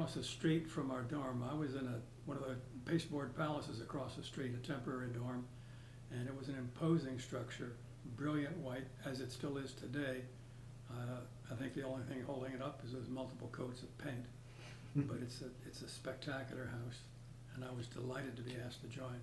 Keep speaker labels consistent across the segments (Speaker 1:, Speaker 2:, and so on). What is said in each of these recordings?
Speaker 1: across the street from our dorm. I was in one of the pasteboard palaces across the street, a temporary dorm, and it was an imposing structure, brilliant white, as it still is today. I think the only thing holding it up is those multiple coats of paint, but it's a spectacular house, and I was delighted to be asked to join.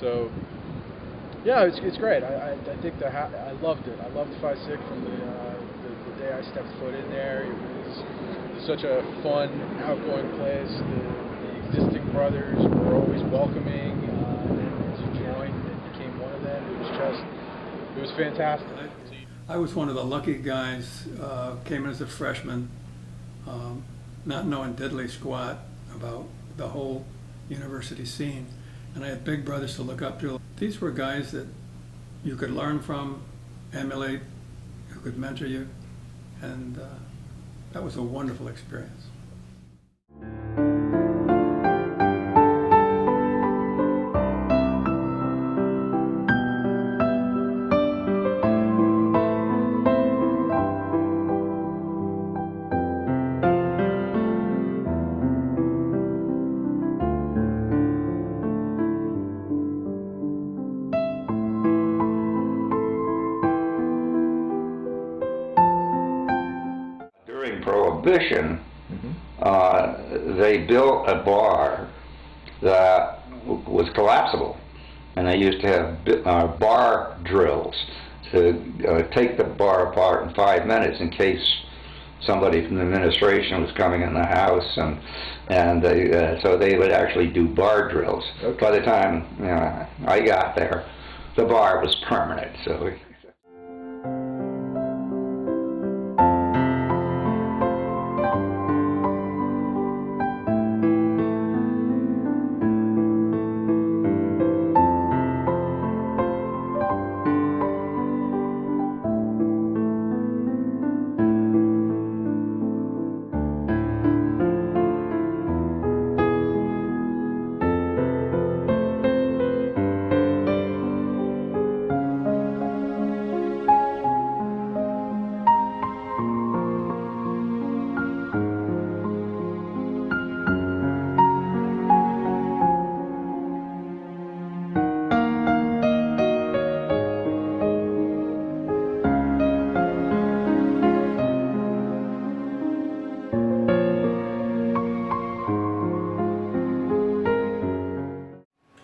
Speaker 2: So, yeah, it's great. I think I loved it. I loved Phi Sig from the day I stepped foot in there. It was such a fun, outgoing place. The existing brothers were always welcoming, and as you joined and became one of them, it was fantastic.
Speaker 1: I was one of the lucky guys. Came in as a freshman, not knowing diddly squat about the whole university scene. And I had big brothers to look up to. These were guys that you could learn from, emulate, who could mentor you, and that was a wonderful experience.
Speaker 3: Prohibition, they built a bar that was collapsible, and they used to have bar drills to take the bar apart in 5 minutes in case somebody from the administration was coming in the house, and so they would actually do bar drills. Okay. By the time I got there, the bar was permanent. So.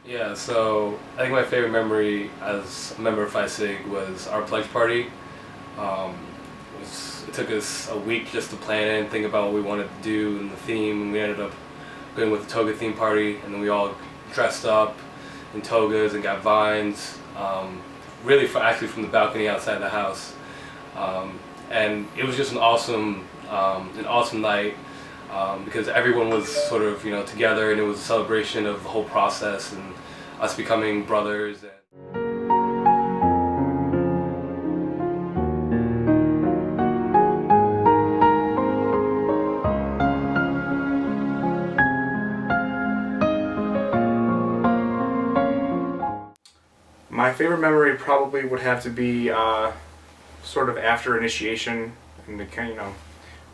Speaker 4: Yeah, so I think my favorite memory as a member of Phi Sig was our pledge party. It took us a week just to plan it and think about what we wanted to do and the theme, and we ended up going with the toga theme party, and then we all dressed up in togas and got vines, really actually from the balcony outside the house. And it was just an awesome night. Because everyone was sort of, together, and it was a celebration of the whole process and us becoming brothers.
Speaker 5: My favorite memory probably would have to be sort of after initiation, and the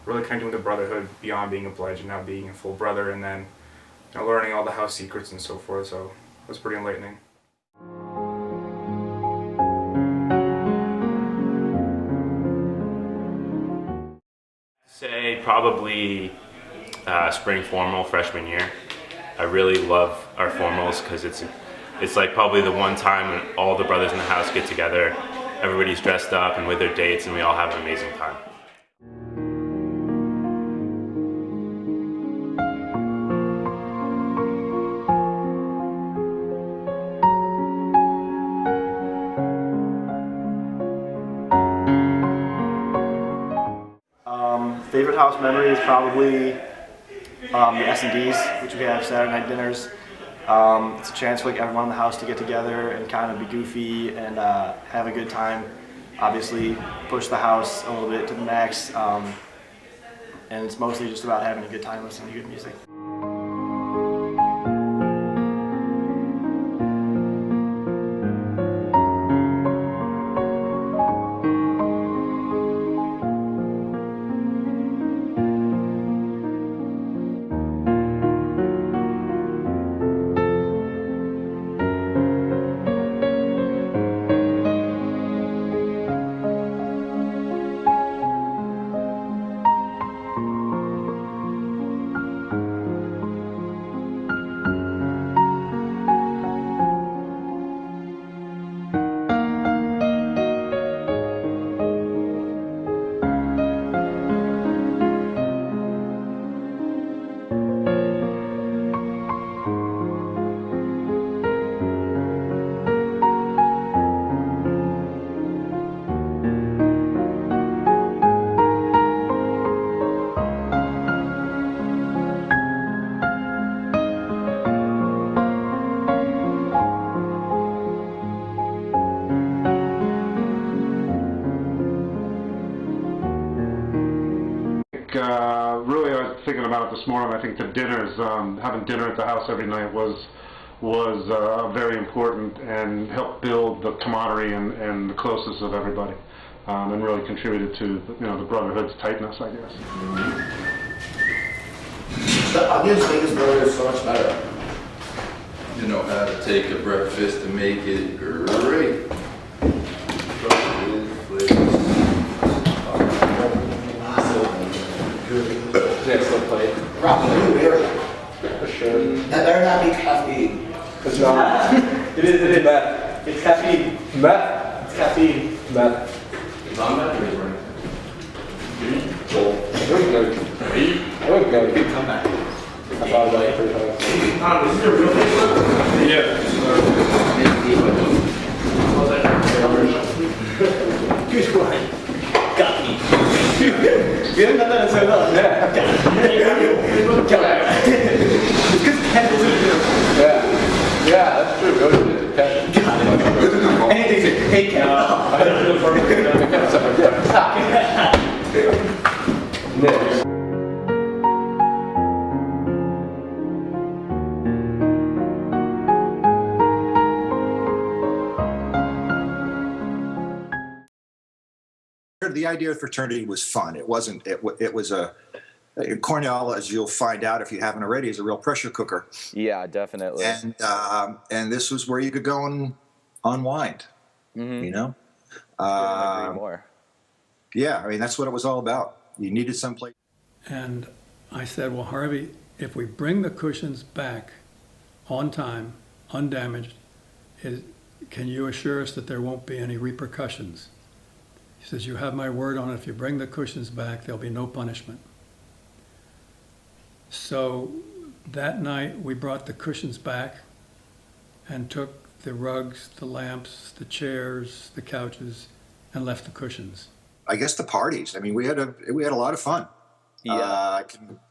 Speaker 5: really kind of doing the brotherhood beyond being a pledge and now being a full brother, and then learning all the house secrets and so forth. So it was pretty enlightening.
Speaker 6: Say probably spring formal freshman year. I really love our formals because it's like probably the one time when all the brothers in the house get together. Everybody's dressed up and with their dates, and we all have an amazing time.
Speaker 7: Favorite house memory is probably the S&Ds, which we have Saturday night dinners. It's a chance for like everyone in the house to get together and kind of be goofy and have a good time. Obviously, push the house a little bit to the max, and it's mostly just about having a good time listening to good music.
Speaker 8: Really, I was thinking about it this morning. I think the dinners, having dinner at the house every night was very important and helped build the camaraderie and the closeness of everybody, and really contributed to the brotherhood's tightness, I guess.
Speaker 9: The onions make his burger so much better.
Speaker 10: You know how to take a breakfast and make it great.
Speaker 2: Yeah, still play.
Speaker 9: Probably very.
Speaker 2: For sure.
Speaker 9: That better not be caffeine.
Speaker 2: It's not. It is meth.
Speaker 7: It's caffeine.
Speaker 2: Meth?
Speaker 7: It's caffeine.
Speaker 2: Meth.
Speaker 4: It's on that or right?
Speaker 2: I wouldn't go. Good comeback. I thought about it pretty hard.
Speaker 4: Is this a real Facebook?
Speaker 2: Yeah.
Speaker 7: Good one. Got me. We haven't done that in so long.
Speaker 2: Yeah.
Speaker 7: It's because Ken is
Speaker 2: Yeah. Yeah, that's true. Go to the cat.
Speaker 7: anything to hey Ken.
Speaker 2: Next.
Speaker 11: The idea of fraternity was fun. It wasn't. It was a Cornell, as you'll find out if you haven't already, is a real pressure cooker.
Speaker 12: Yeah, definitely.
Speaker 11: And this was where you could go and unwind.
Speaker 12: Mm-hmm.
Speaker 11: You know.
Speaker 12: Couldn't agree more.
Speaker 11: Yeah, I mean that's what it was all about. You needed someplace.
Speaker 1: And I said, well, Harvey, if we bring the cushions back on time, undamaged, can you assure us that there won't be any repercussions? He says, you have my word on it. If you bring the cushions back, there'll be no punishment. So that night, we brought the cushions back and took the rugs, the lamps, the chairs, the couches, and left the cushions.
Speaker 11: I guess the parties. I mean, we had a lot of fun.
Speaker 12: Yeah.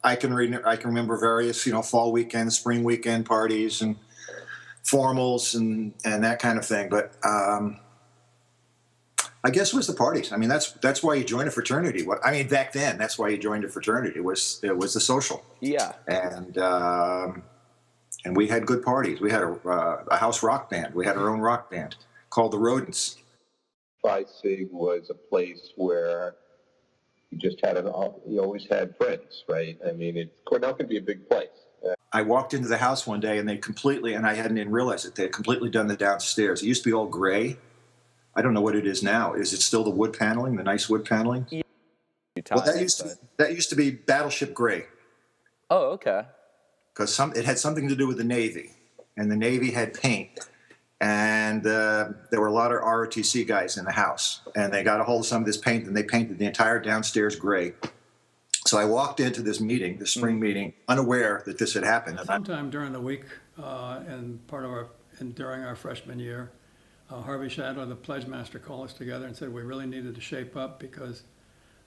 Speaker 11: I can remember various fall weekend, spring weekend parties and formals and that kind of thing. But I guess it was the parties. I mean, that's why you joined a fraternity. Back then, that's why you joined a fraternity. It was the social.
Speaker 12: Yeah.
Speaker 11: And we had good parties. We had a house rock band. We had our own rock band called the Rodents.
Speaker 13: Phi Sig was a place where you just you always had friends, right? I mean, Cornell can be a big place.
Speaker 11: I walked into the house one day and and I hadn't even realized it. They had completely done the downstairs. It used to be all gray. I don't know what it is now. Is it still the wood paneling, the nice wood paneling?
Speaker 12: Yeah.
Speaker 11: Well, that used to be Battleship Gray.
Speaker 12: Oh, okay.
Speaker 11: Because it had something to do with the Navy, and the Navy had paint, and there were a lot of ROTC guys in the house, and they got a hold of some of this paint, and they painted the entire downstairs gray. So I walked into this meeting, the spring meeting, unaware that this had happened.
Speaker 1: Sometime during the week, during our freshman year, Harvey Shadow, the pledge master, called us together and said we really needed to shape up because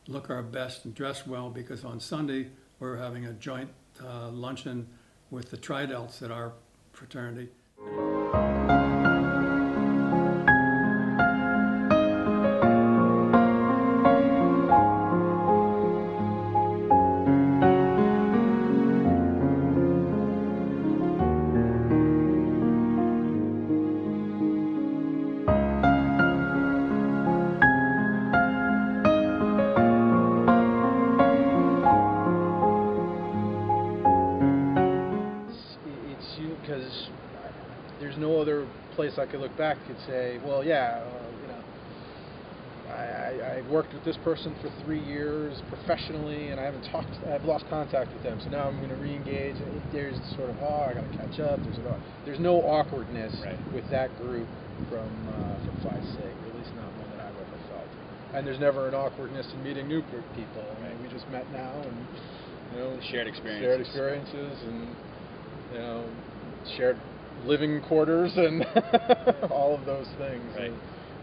Speaker 1: look our best and dress well, because on Sunday we're having a joint luncheon with the Tridelts at our fraternity.
Speaker 2: It's you because there's no other place I could look back and say, well, yeah, you know, I worked with this person for 3 years professionally, and I've lost contact with them, so now I'm going to re-engage. There's sort of, oh, I got to catch up. There's no awkwardness with that group from Phi Sig, at least not one that I've ever felt. And there's never an awkwardness in meeting new people. I mean, we just met now, and you know, shared experiences, and you know, shared living quarters, and all of those things.
Speaker 14: Right.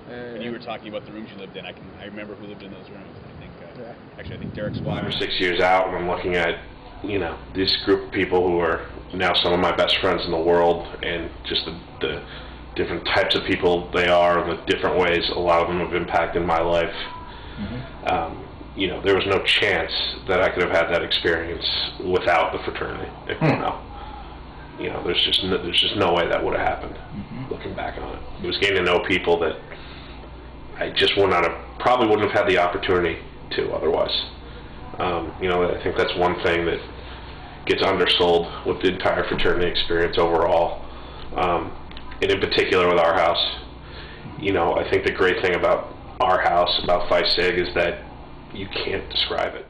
Speaker 2: And
Speaker 14: you were talking about the rooms you lived in. I remember who lived in those rooms. I think actually I think Derek's
Speaker 15: 5 or 6 years out, and I'm looking at, you know, this group of people who are now some of my best friends in the world, and just the different types of people they are, and the different ways a lot of them have impacted my life. You know, there was no chance that I could have had that experience without the fraternity at Cornell. You know, there's just no way that would have happened. Looking back on it, it was getting to know people that I just probably wouldn't have had the opportunity to otherwise. You know, I think that's one thing that gets undersold with the entire fraternity experience overall, and in particular with our house. You know, I think the great thing about our house, about Phi Sig, is that you can't describe it.